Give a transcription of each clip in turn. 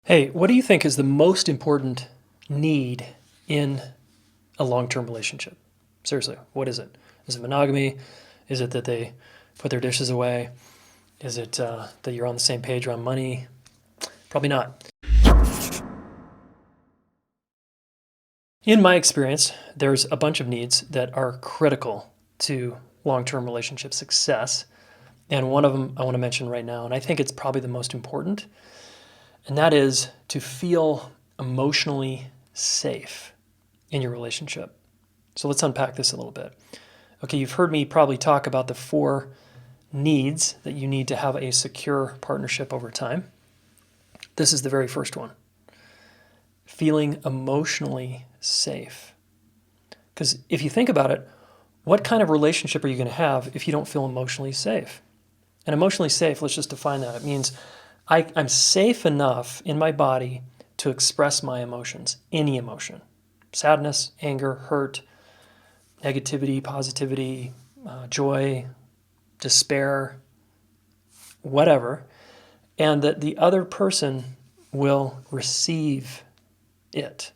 Hey, what do you think is the most important need in a long-term relationship? Seriously, what is it? Is it monogamy? Is it that they put their dishes away? Is it that you're on the same page around money? Probably not. In my experience, there's a bunch of needs that are critical to long-term relationship success. And one of them I want to mention right now, and I think it's probably the most important, and that is to feel emotionally safe in your relationship. So let's unpack this a little bit. Okay, you've heard me probably talk about the 4 needs that you need to have a secure partnership over time. This is the very first one. Feeling emotionally safe. Because if you think about it, what kind of relationship are you going to have if you don't feel emotionally safe? And emotionally safe, let's just define that. It means I'm safe enough in my body to express my emotions, any emotion. Sadness, anger, hurt, negativity, positivity, joy, despair, whatever, and that the other person will receive it,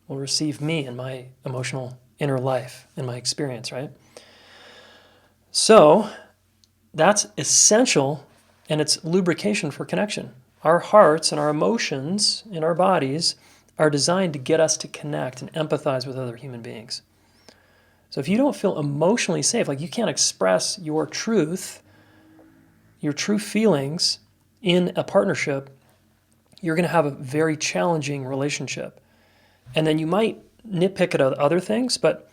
will receive me and my emotional inner life and my experience, right? So that's essential, and it's lubrication for connection. Our hearts and our emotions in our bodies are designed to get us to connect and empathize with other human beings. So if you don't feel emotionally safe, like you can't express your true feelings in a partnership, you're going to have a very challenging relationship. And then you might nitpick at other things, but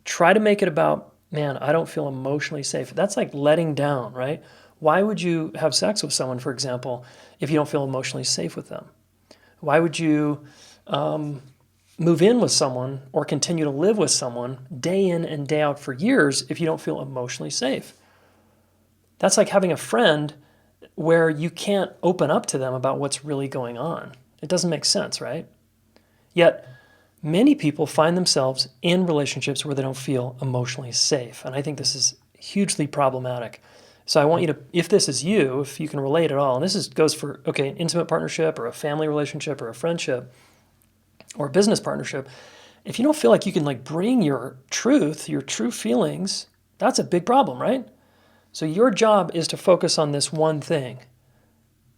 try to make it about, man, I don't feel emotionally safe. That's like letting down, right? Why would you have sex with someone, for example, if you don't feel emotionally safe with them? Why would you move in with someone or continue to live with someone day in and day out for years if you don't feel emotionally safe? That's like having a friend where you can't open up to them about what's really going on. It doesn't make sense, right? Yet, many people find themselves in relationships where they don't feel emotionally safe. And I think this is hugely problematic. So I want you to, if this is you, if you can relate at all, and this goes for, okay, an intimate partnership or a family relationship or a friendship or a business partnership, if you don't feel like you can bring your truth, your true feelings, that's a big problem, right? So your job is to focus on this one thing.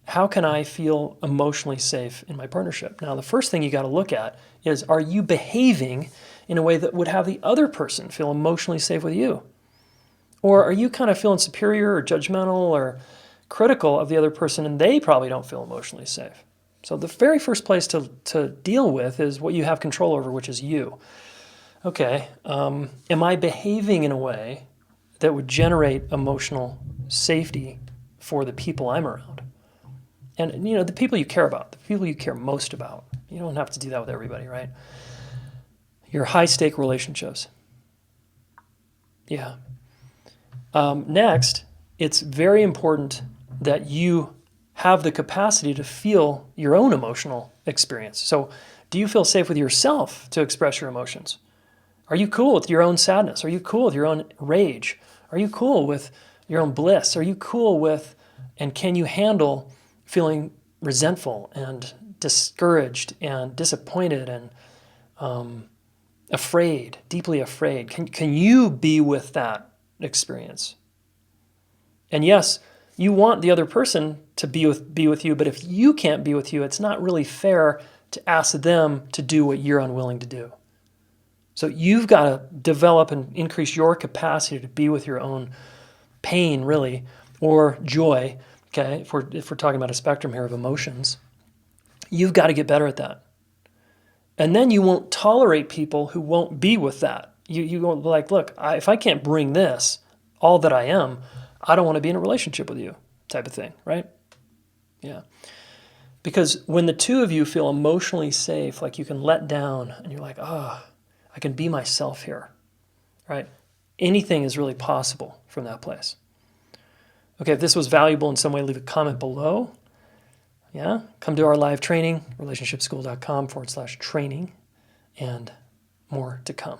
How can I feel emotionally safe in my partnership? Now, the first thing you got to look at is, are you behaving in a way that would have the other person feel emotionally safe with you? Or are you kind of feeling superior or judgmental or critical of the other person and they probably don't feel emotionally safe? So the very first place to deal with is what you have control over, which is you. Okay, am I behaving in a way that would generate emotional safety for the people I'm around? And, the people you care about, the people you care most about. You don't have to do that with everybody, right? Your high-stake relationships. Yeah. Next, it's very important that you have the capacity to feel your own emotional experience. So do you feel safe with yourself to express your emotions? Are you cool with your own sadness? Are you cool with your own rage? Are you cool with your own bliss? Are you cool with, and can you handle feeling resentful and discouraged and disappointed and afraid, deeply afraid? Can you be with that experience? And yes, you want the other person to be with you, but if you can't be with you, it's not really fair to ask them to do what you're unwilling to do. So you've got to develop and increase your capacity to be with your own pain, really, or joy. Okay, if we're talking about a spectrum here of emotions, you've got to get better at that. And then you won't tolerate people who won't be with that. You won't be like, look, if I can't bring this, all that I am, I don't want to be in a relationship with you, type of thing, right? Yeah. Because when the two of you feel emotionally safe, like you can let down and you're like, I can be myself here, right? Anything is really possible from that place. Okay, if this was valuable in some way, leave a comment below. Yeah, come to our live training, relationshipschool.com/training, and more to come.